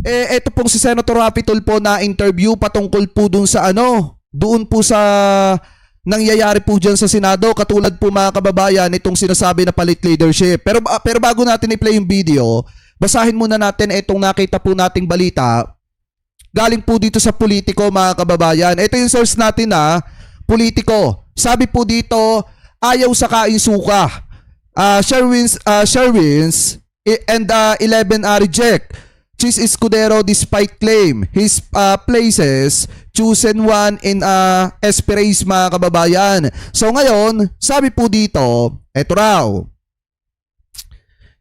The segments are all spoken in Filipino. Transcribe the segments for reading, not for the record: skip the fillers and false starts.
Eto pong si Senator Rapi Tulfo na interview patungkol po dun sa doon po sa nangyayari po dyan sa Senado, katulad po mga kababayan itong sinasabi na palit leadership. Pero bago natin i-play yung video, basahin muna natin itong nakita po nating balita. Galing po dito sa Politico mga kababayan. Ito yung source natin Politico. Sabi po dito, ayaw sa kain suka. Sherwins and 11 reject. Chis Escudero despite claim his places chosen one in Esperance mga kababayan. So ngayon, sabi po dito, eto raw.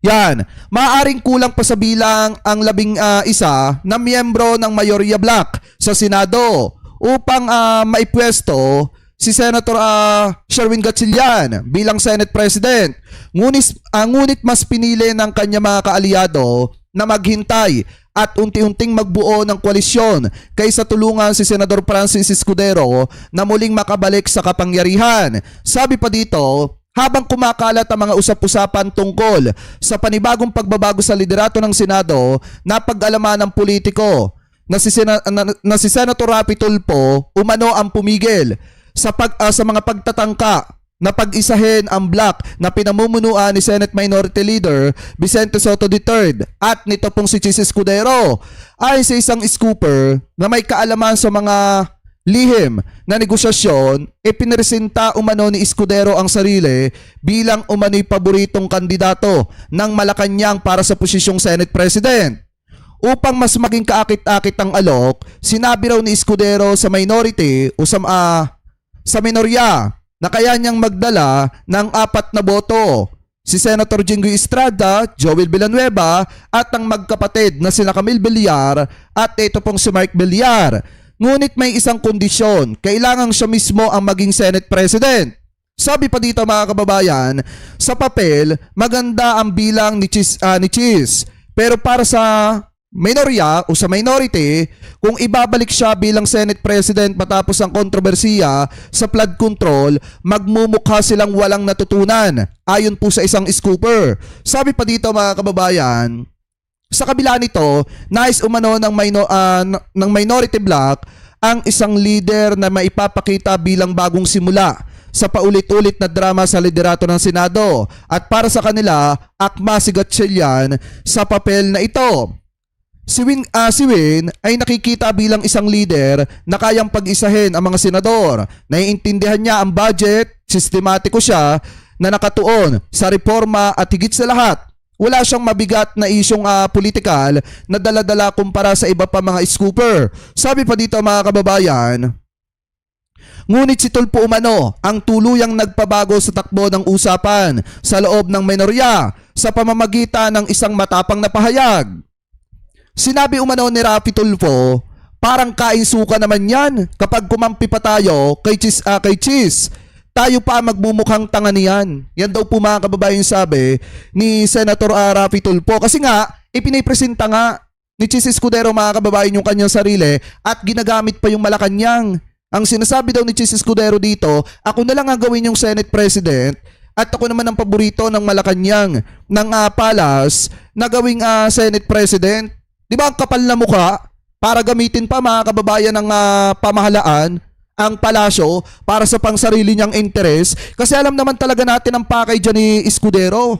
Yan, maaaring kulang pa sa bilang ang 11 na miyembro ng Mayorya Black sa Senado upang maipwesto si Senator Sherwin Gatchalian bilang Senate President. Ngunit mas pinili ng kanya mga kaalyado na maghintay at unti-unting magbuo ng koalisyon kaysa tulungan si Senador Francis Escudero na muling makabalik sa kapangyarihan. Sabi pa dito, habang kumakalat ang mga usap-usapan tungkol sa panibagong pagbabago sa liderato ng Senado, napag-alaman ng politiko na si Senator Rapi Tulfo umano ang pumigil sa mga pagtatangka na pag-isahin ang block na pinamumunuan ni Senate Minority Leader Vicente Soto III at nito pong si Chis Escudero ay sa isang scooper na may kaalaman sa mga lihim na negosyasyon, ipinresenta umano ni Escudero ang sarili bilang umano'y paboritong kandidato ng Malacanang para sa posisyong Senate President. Upang mas maging kaakit-akit ang alok, sinabi raw ni Escudero sa minority o sa minorya na kaya niyang magdala ng 4 na boto. Si Senator Jinggoy Estrada, Joel Villanueva at ang magkapatid na sina Camille Villar at ito pong si Mark Villar. Ngunit may isang kondisyon, kailangan siya mismo ang maging Senate President. Sabi pa dito mga kababayan, sa papel maganda ang bilang ni Chis, pero para sa minorya o sa minority, kung ibabalik siya bilang Senate President matapos ang kontrobersiya sa flood control, magmumukha silang walang natutunan, ayon po sa isang scooper. Sabi pa dito mga kababayan, sa kabila nito, nais umano ng minority bloc ang isang leader na maipapakita bilang bagong simula sa paulit-ulit na drama sa liderato ng Senado, at para sa kanila, akma si Gatchalian sa papel na ito. Si Win ay nakikita bilang isang leader na kayang pag-isahin ang mga senador. Naiintindihan niya ang budget, sistematiko siya na nakatuon sa reforma at higit sa lahat, wala siyang mabigat na isyong politikal na dala-dala kumpara sa iba pa mga scooper. Sabi pa dito mga kababayan, ngunit si Tulfo umano ang tuluyang nagpabago sa takbo ng usapan sa loob ng minorya sa pamamagitan ng isang matapang na pahayag. Sinabi umano ni Rapi Tulfo, parang kain suka naman yan kapag kumampi pa tayo kay Chis. Tayo pa magmumukhang tanga niyan. Yan daw po mga kababayan sabi ni Senator Rapi Tulfo. Kasi nga, ipinipresenta nga ni Chis Escudero mga kababayan yung kanyang sarili at ginagamit pa yung Malacanang. Ang sinasabi daw ni Chis Escudero dito, ako na lang ang gawin yung Senate President at ako naman ang paborito ng Malacanang ng Palas na gawing Senate President. Di ba ang kapal na mukha para gamitin pa mga kababayan ng pamahalaan ang palasyo para sa pangsarili niyang interes? Kasi alam naman talaga natin ang pakay dyan ni Escudero.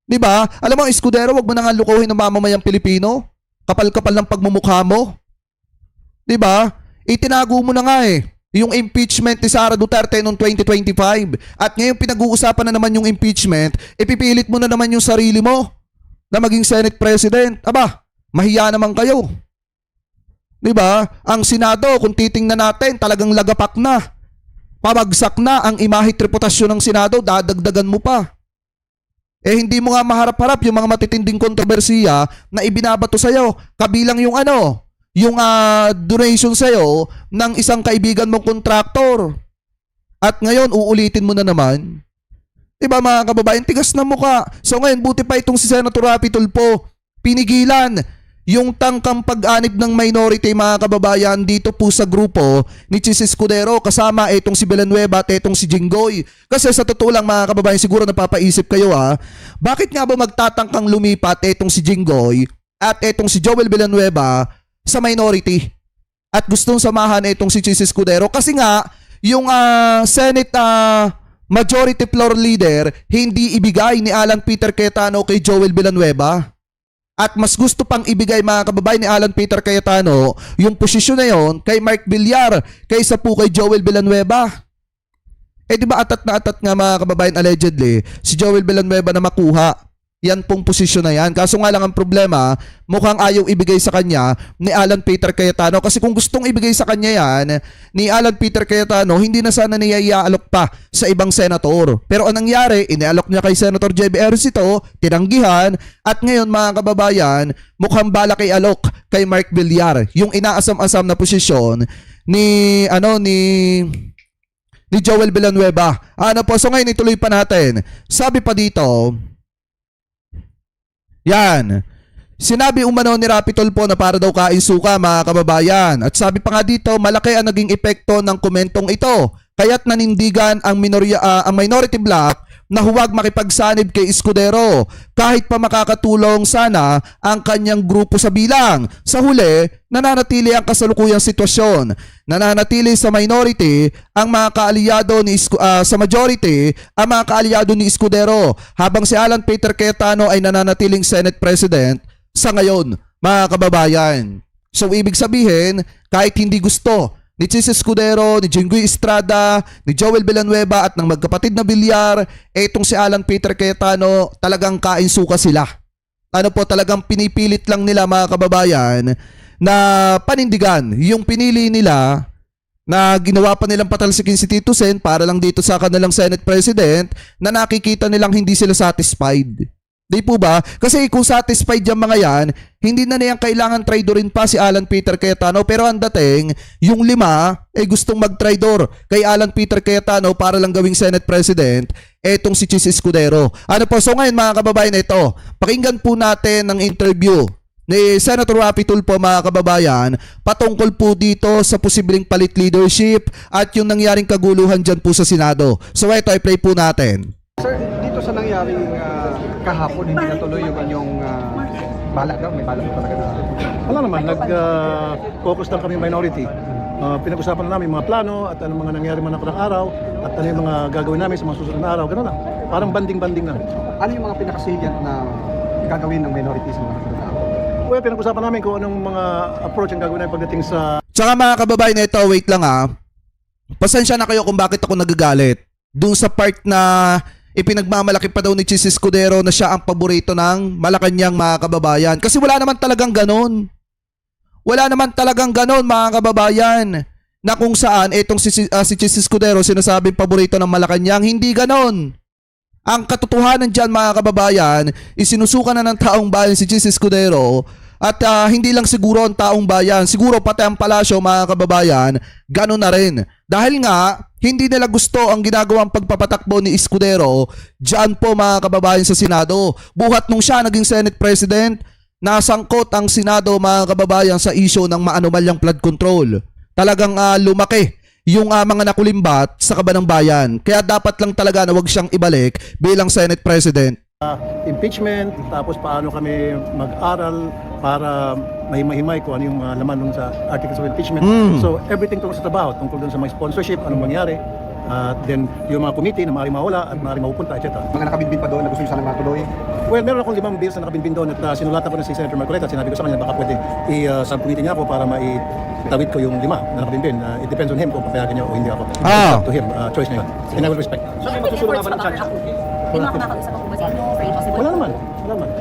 Di ba? Alam mo Escudero, wag mo na nga lukuhin ng mamamayang Pilipino. Kapal-kapal ng pagmumukha mo. Di ba? Itinago mo na nga yung impeachment ni Sara Duterte noong 2025. At ngayon pinag-uusapan na naman yung impeachment, ipipilit mo na naman yung sarili mo na maging Senate President. Aba, mahiya naman kayo. 'Di ba? Ang Senado, kung titingnan natin, talagang lagapak na. Pabagsak na ang imahe at reputasyon ng Senado, dadagdagan mo pa. Hindi mo nga maharap-harap yung mga matitinding kontrobersiya na ibinabato sa iyo. Kabilang yung yung donation sa iyo ng isang kaibigan mong kontraktor. At ngayon uulitin mo na naman. 'Di ba mga kababayan, tigas na mukha. So ngayon buti pa itong si Senator Rapi Tulfo, pinigilan yung tangkang pag-anib ng minority mga kababayan dito po sa grupo ni Chis Escudero kasama itong si Villanueva at itong si Jinggoy. Kasi sa totoo lang mga kababayan, siguro napapaisip kayo bakit nga ba magtatangkang lumipat itong si Jinggoy at itong si Joel Villanueva sa minority. At gustong samahan itong si Chis Escudero kasi nga yung Senate Majority Floor Leader hindi ibigay ni Alan Peter Cayetano kay Joel Villanueva. At mas gusto pang ibigay mga kababayan ni Alan Peter Cayetano yung posisyon na yon kay Mark Villar kaysa po kay Joel Villanueva. Eh di ba atat na atat nga mga kababayan allegedly si Joel Villanueva na makuha yan pong posisyon na yan. Kaso nga lang ang problema, mukhang ayaw ibigay sa kanya ni Alan Peter Cayetano. Kasi kung gustong ibigay sa kanya yan ni Alan Peter Cayetano, hindi na sana niya iaalok pa sa ibang senator. Pero anong nangyari, inialok niya kay Senator J.B. Ejercito, tinanggihan, at ngayon mga kababayan, mukhang balak ialok kay Mark Villar, yung inaasam-asam na posisyon ni Joel Villanueva. So ngayon ituloy pa natin. Sabi pa dito, yan. Sinabi umano ni Rapi Tulfo na para daw kain suka mga kababayan. At sabi pa nga dito, malaki ang naging epekto ng komentong ito. Kaya't nanindigan ang minority bloc na huwag makipagsanib kay Escudero kahit pa makakatulong sana ang kanyang grupo sa bilang. Sa huli, nananatili ang kasalukuyang sitwasyon. Nananatili sa minority ang mga kaalyado ni sa majority ang mga kaalyado ni Escudero habang si Alan Peter Cayetano ay nananatiling Senate President sa ngayon, mga kababayan. So ibig sabihin, kahit hindi gusto ni Chis Escudero, ni Jinggoy Estrada, ni Joel Villanueva at ng magkapatid na Villar, etong si Alan Peter Cayetano, talagang kain suka sila. Talagang pinipilit lang nila mga kababayan na panindigan yung pinili nila na ginawa pa nilang patalsikin si Tito Sen para lang dito sa kanilang Senate President na nakikita nilang hindi sila satisfied. Di po ba? Kasi kung satisfied yung mga yan, hindi na niyang kailangan traidorin pa si Alan Peter Cayetano. Pero ang dating, yung 5 ay gustong mag-traidor kay Alan Peter Cayetano para lang gawing Senate President, etong si Chis Escudero. So ngayon mga kababayan, ito, pakinggan po natin ang interview ni Senator Rapi Tulfo mga kababayan patungkol po dito sa posibleng palit leadership at yung nangyaring kaguluhan dyan po sa Senado. So ito, i-play po natin. Sir, dito sa nangyaring kahapon, hindi natuloy yung kanyang balak daw? May balak talaga na? Wala naman, nag-focus lang kami minority. Pinag-usapan na namin mga plano at anong mga nangyari man nakarang araw at ano yung mga gagawin namin sa mga susunod na araw. Ganun lang. Parang banding-banding na. Ano yung mga pinakasalient na gagawin ng minority sa mga susunod na araw? Well, pinag-usapan namin kung anong mga approach ang gagawin namin pagdating sa... Tsaka mga kababayan na ito, wait lang pasensya na kayo kung bakit ako nagagalit. Doon sa part na ipinagmamalaki pa daw ni Chis Escudero na siya ang paborito ng Malacanang mga kababayan. Kasi wala naman talagang ganon. Wala naman talagang ganon mga kababayan. Na kung saan itong si Chis Escudero sinasabing paborito ng Malacanang. Hindi ganon. Ang katotohanan dyan mga kababayan, isinusukan na ng taong bayan si Chis Escudero. At hindi lang siguro ang taong bayan, siguro pati ang palasyo mga kababayan, gano'n na rin. Dahil nga, hindi nila gusto ang ginagawang pagpapatakbo ni Escudero dyan po mga kababayan sa Senado. Buhat nung siya naging Senate President, nasangkot ang Senado mga kababayan sa issue ng maanumalyang flood control. Talagang lumaki yung mga nakulimbat sa kaban ng bayan. Kaya dapat lang talaga na wag siyang ibalik bilang Senate President. Impeachment, tapos paano kami mag-aral para mahimay kung ano yung laman nung sa articles of impeachment. So everything tungkol sa trabaho, tungkol dun sa mga sponsorship, anong mangyari, then yung mga committee na maaaring mawala at maaaring mapupunta, etc. Mga nakabinbin pa doon na gusto nyo sana matuloy? Well, meron akong 5 bills na nakabinbin doon at sinulatan ko na si Senator Marcoleta at sinabi ko sa kanya baka pwede i-subcommittee niya ako para maitawid ko yung 5 na nakabinbin. It depends on him kung papayagan niya o hindi ako. It's up to him, choice niya yun. And I will respect. So, may susunod ba ng charge? Hindi mo nakakausap ako ba sa inyo for impossible? Wala naman.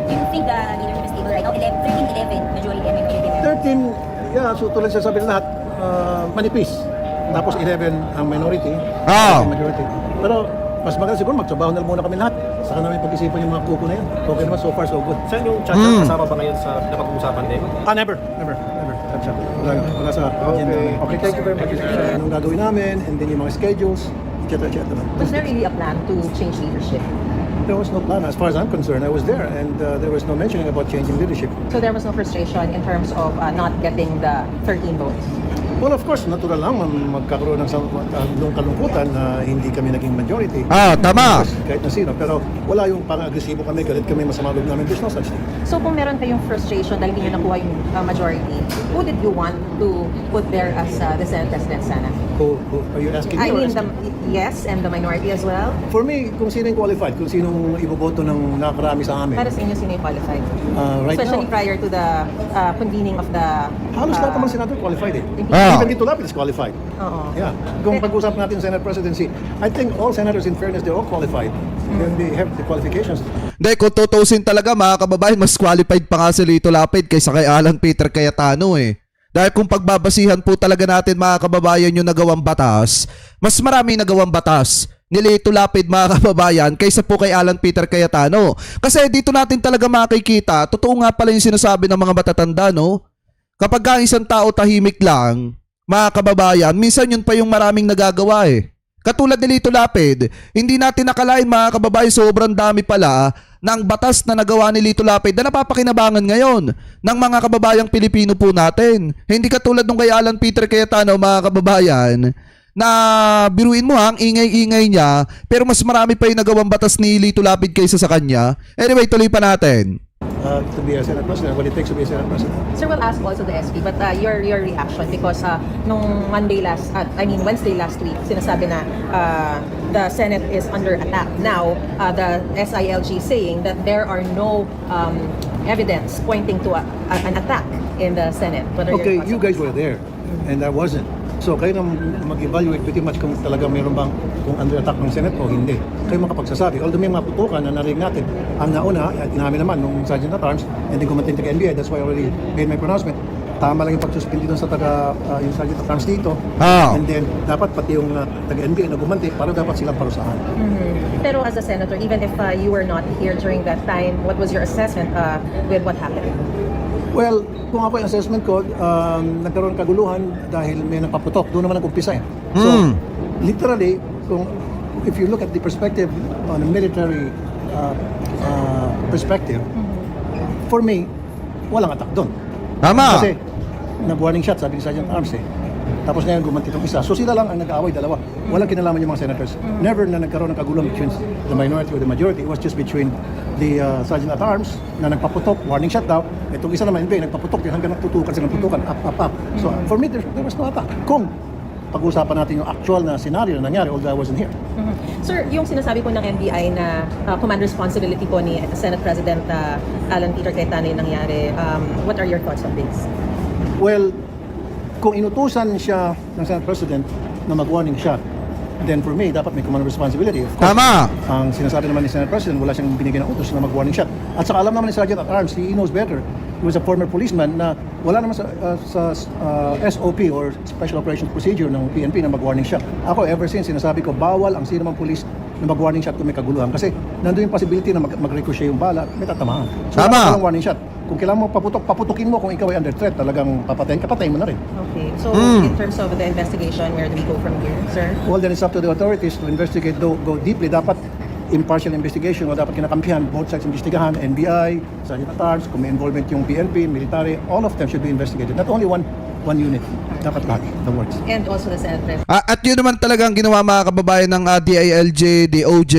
Do you think the leadership is stable right now? 13-11, majority and minority. 13, yeah, so tulad sa sabi lahat, manipis. Tapos 11 ang minority, majority. Pero mas maganda siguro magtrabaho na muna kami lahat. Saka namin pag-isipan yung mga kuko na yan. Okay naman, so far so good. Saan yung charger kasama ba ngayon sa napag-uusapan din? Never. Wala sa agenda. Okay, thank you very much. Anong gagawin namin, and then yung mga schedules, etc. Was there really a plan to change leadership? There was no plan. As far as I'm concerned, I was there, and there was no mentioning about changing leadership. So there was no frustration in terms of not getting the 13 votes? Well, of course, natural lang magkakaroon ng kalungkutan na hindi kami naging majority. Tama. Kahit na sino. Pero wala yung parang agresibo kami, galit kami, masama loob namin. There's no such thing. So kung meron kayong frustration dahil hindi nyo nakuha yung majority, who did you want to put there as the Senate President sana? Who are you asking me? I or mean, asking- yes, and the minority as well. For me, kung sino yung qualified, kung sino iboboto ng nakarami sa amin. Para sa inyo, sino yung qualified? Right Especially now, prior to the convening of the... halos lahat naman senador qualified eh. Ah. Even Dito Lapid is qualified. Oo. Yeah. Kung pag-usap natin Senate presidency, I think all senators, in fairness, they're all qualified. And they have the qualifications. Hindi, kung tutusin talaga mga kababayan, mas qualified pa nga si Lito Lapid kaysa kay Alan Peter Cayetano eh. Dahil kung pagbabasihan po talaga natin mga kababayan yung nagawang batas, mas marami nagawang batas ni Lito Lapid mga kababayan kaysa po kay Alan Peter Cayetano. Kasi dito natin talaga makikita, totoo nga pala yung sinasabi ng mga matatanda, no? Kapag ka isang tao tahimik lang, mga kababayan, minsan yun pa yung maraming nagagawa eh. Katulad ni Lito Lapid, hindi natin nakalain mga kababayan, sobrang dami pala ng batas na nagawa ni Lito Lapid na napapakinabangan ngayon ng mga kababayang Pilipino po natin. Hindi katulad nung kay Alan Peter Cayetano mga kababayan, na biruin mo ang ingay-ingay niya, pero mas marami pa yung nagawang batas ni Lito Lapid kaysa sa kanya. Anyway, tuloy pa natin. To be a Senate president, what it takes to be a Senate president. Sir, we'll ask also the SP, but your reaction because nung Wednesday last week, sinasabi na the Senate is under attack. Now, the SILG saying that there are no evidence pointing to an attack in the Senate. What are your Okay, thoughts you on guys were there, and I wasn't. So kayo na mag-evaluate pretty much kung talaga meron bang kung under attack ng Senate o hindi. Kayo makapagsasabi. Although may mga putukan na narinig natin, ang nauna, at inamin naman nung Sergeant at Arms, and then gumating taga NBI, that's why I already made my pronouncement. Tama lang yung pagsuspindi doon sa yung Sergeant at Arms dito. Ah. And then, dapat pati yung taga NBI na gumanti, para dapat silang parusahan. Pero as a senator, even if you were not here during that time, what was your assessment with what happened? Well, kung ako yung assessment ko, nagkaroon kaguluhan dahil may nagpaputok. Doon naman nag-umpisa eh. So, literally, if you look at the perspective on a military perspective, for me, walang attack doon. Tama. Kasi, nag-warning shot, sabi ni Sergeant Arms eh. Tapos ngayon gumanti itong isa. So sila lang ang nag-aaway, dalawa. Walang kinalaman yung mga senators. Never na nagkaroon ng kaguluhan between the minority or the majority. It was just between the Sergeant at Arms na nagpaputok, warning shot daw. Itong isa naman, hindi, nagpaputok din hanggang nagtutukan silang tutukan, up. So for me, there was no attack. Kung pag-usapan natin yung actual na scenario na nangyari, although I wasn't here. Sir, yung sinasabi po ng NBI na command responsibility po ni Senate President Alan Peter Cayetano yung nangyari, what are your thoughts on this? Well, kung inutusan siya ng Senate President na mag-warning shot, then for me, dapat may command responsibility. Of course, Tama. ang sinasabi naman ni Senate President, wala siyang binigyan ng utos na mag-warning shot. At saka alam naman ni Sergeant at Arms, he knows better. He was a former policeman na wala naman sa SOP or Special Operations Procedure ng PNP na mag-warning shot. Ako, ever since, sinasabi ko, bawal ang sino mang police na mag-warning shot kung may kaguluhan. Kasi nandun yung possibility na mag-ricochet yung bala, may tatamaan. So, Tama. dapat walang warning shot. Kung kailangan mo paputukin mo kung ikaw ay under threat, talagang papatayin mo na rin. Okay. So, in terms of the investigation, where do we go from here, sir? Well, then it's up to the authorities to investigate, go deeply. Dapat impartial investigation o dapat kinakampihan, both sides investigahan, NBI, Sergeant at Arms, kung may involvement yung PNP, military, all of them should be investigated. Not only one unit. Dapat lahat, the works. And also the Senate President. At yun naman talagang ginawa mga kababayan ng DILG, DOJ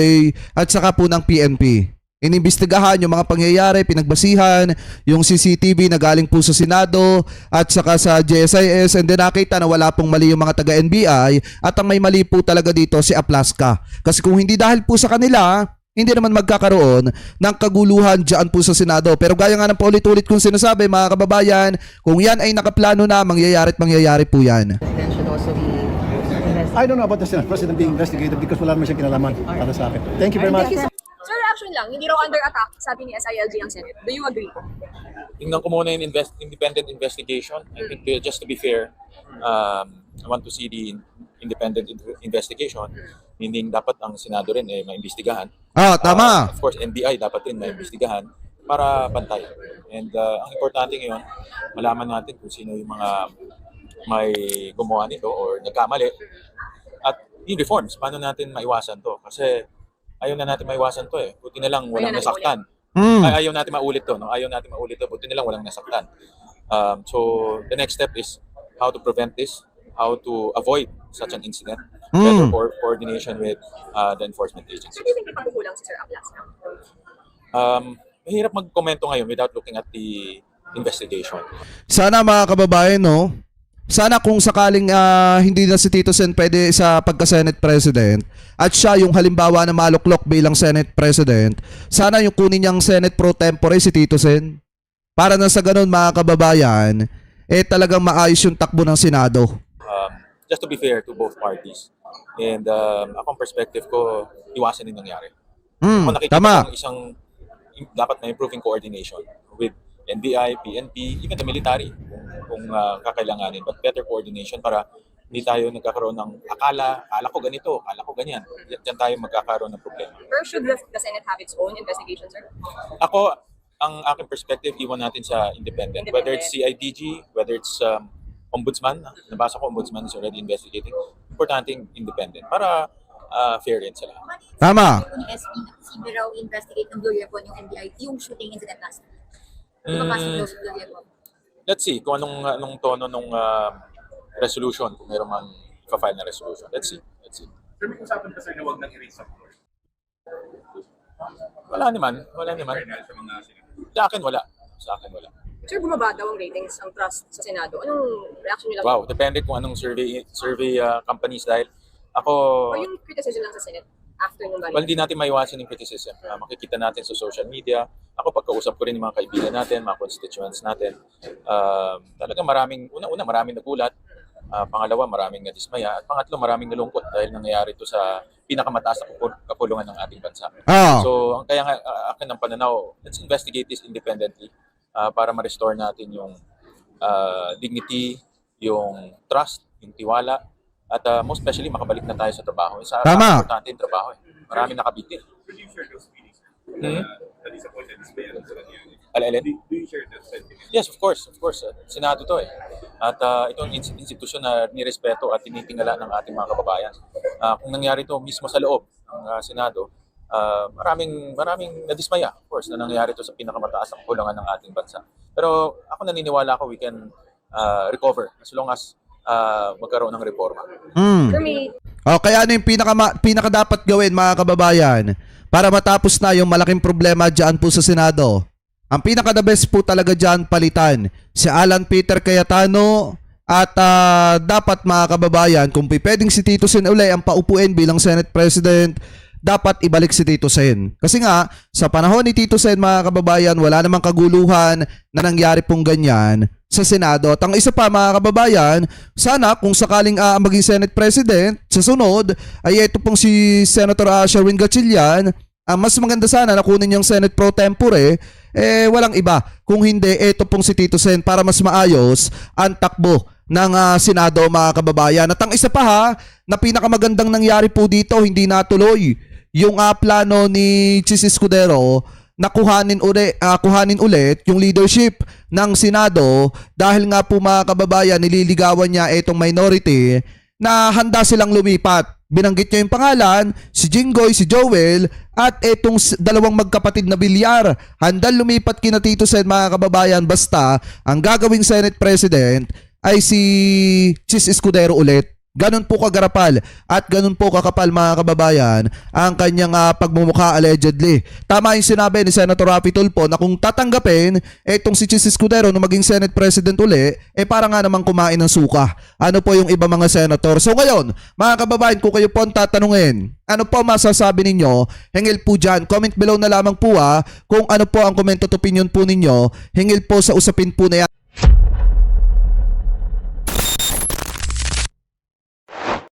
at saka po ng PNP. Inimbestigahan yung mga pangyayari, pinagbasihan, yung CCTV na galing po sa Senado at saka sa JSIS, and then nakita na wala pong mali yung mga taga-NBI at ang may mali po talaga dito si Aplaska. Kasi kung hindi dahil po sa kanila, hindi naman magkakaroon ng kaguluhan dyan po sa Senado. Pero gaya nga ng paulit-ulit kong sinasabi mga kababayan, kung yan ay nakaplano na, mangyayari at mangyayari po yan. President should also be investigated. I don't know about the Senate President being investigated because wala naman siyang kinalaman para sa akin. Thank you very much. Sir, reaction lang, hindi raw under attack, sabi ni SILG ang Senate. Do you agree? Tingnan ko muna yung independent investigation. I think just to be fair, I want to see the independent investigation. Meaning dapat ang Senado rin maimbestigahan. Tama. Of course, NBI dapat rin maimbestigahan para pantay. And ang importante ngayon, malaman natin kung sino yung mga may gumawa nito or nagkamali. At yung reforms, paano natin maiwasan to? Kasi ayaw na natin maiwasan to eh. Buti na lang walang nasaktan. Ayaw natin maulit to. No? Ayaw natin maulit to. Buti na lang walang nasaktan. So, the next step is how to prevent this. how to avoid such an incident. Better coordination with the enforcement agencies. So, do you think may pagkukulang si Sir Ablas now? Mahirap magkomento ngayon without looking at the investigation. Sana mga kababayan, no? Sana kung sakaling hindi na si Tito Sen pwede sa pagka-Senate President at siya yung halimbawa na maluklok bilang Senate President, sana yung kunin niyang Senate Pro Tempore si Tito Sen. Para na sa ganun mga kababayan, talagang maayos yung takbo ng Senado. Just to be fair to both parties. And akong perspective ko, iwasan din nangyari. Ako nakikita Tama. ko isang dapat may improving coordination with NBI, PNP, even the military kung kakailanganin. But better coordination para hindi tayo nagkakaroon ng akala ko ganito, akala ko ganyan. Diyan tayo magkakaroon ng problema. Or should the Senate have its own investigation, sir? Ako, ang aking perspective, iwan natin sa independent. Whether it's CIDG, whether it's ombudsman, nabasa ko ombudsman is already investigating. Importanteng independent para fair rin sila. Tama. Ni SB na posible raw investigate ng Blue Ribbon yung NBI, yung shooting incident last night. Mapasok daw sa Blue Ribbon. Let's see kung anong tono nung resolution, kung meron man file na resolution. Let's see. Sir, may usapan pa sir na huwag nang i-raise up floor. Wala naman. Fairness sa mga senador. Sa akin wala. Sir, bumaba daw ang ratings, ang trust sa Senado. Anong reaction nila? Wow, depende kung anong survey companies dahil ako, O yung criticism lang sa Senate after nung balik? well, hindi natin maiwasan yung criticism. Makikita natin sa social media. Ako, pagkausap ko rin yung mga kaibigan natin, mga constituents natin. Talagang maraming nagulat. Pangalawa, maraming nadismaya. At pangatlo, maraming nalungkot dahil nangyayari ito sa pinakamataas na kapulungan ng ating bansa. So, kaya nga, akin ang pananaw, let's investigate this independently para ma-restore natin yung dignity, yung trust, yung tiwala, at most especially makabalik na tayo sa trabaho. Sa Tama. importante yung trabaho. Maraming nakabitin. Do you share those feelings? Na-disappointed is ba yan sa nangyayari? Alin? Do you share that sentiment? Yes, of course. Senado to eh. At itong institusyon na nirespeto at tinitingala ng ating mga kababayan. Kung nangyari to mismo sa loob ng Senado, maraming nadismaya, of course, na nangyari to sa pinakamataas na kapulungan ng ating bansa. Pero ako naniniwala we can recover as long as magkaroon ng reforma. Sir, may Kaya ano yung pinaka dapat gawin mga kababayan para matapos na yung malaking problema dyan po sa Senado? Ang pinaka the best po talaga dyan palitan si Alan Peter Cayetano at dapat mga kababayan kung pwedeng si Tito Sen uli ang paupuin bilang Senate President, dapat ibalik si Tito Sen. Kasi nga, sa panahon ni Tito Sen mga kababayan, wala namang kaguluhan na nangyari pong ganyan sa Senado. At ang isa pa mga kababayan, sana kung sakaling maging Senate President sa sunod, ay ito pong si Senator Sherwin Gatchalian, mas maganda sana na kunin yung Senate Pro Tempore, walang iba. Kung hindi, ito pong si Tito Sen para mas maayos ang takbo ng Senado mga kababayan. At ang isa pa na pinakamagandang nangyari po dito, hindi natuloy yung plano ni Chis Escudero na kuhanin ulit yung leadership ng Senado dahil nga po mga kababayan, nililigawan niya itong minority na handa silang lumipat. Binanggit niya yung pangalan, si Jinggoy, si Joel, at itong dalawang magkapatid na Bilyar. Handang lumipat kina Tito Sen mga kababayan basta ang gagawing Senate President ay si Chis Escudero ulit. Ganun po kagarapal at ganun po kakapal mga kababayan ang kanyang pagmumukha allegedly. Tama yung sinabi ni Senator Raffy Tulfo na kung tatanggapin itong si Chis Escudero na maging Senate President uli, para nga namang kumain ng suka. Ano po yung iba mga senator? So ngayon, mga kababayan, kung kayo po ang tatanungin, ano po masasabi ninyo? Hingil po dyan. Comment below na lamang po kung ano po ang comment at opinion po ninyo. Hingil po sa usapin po na yan.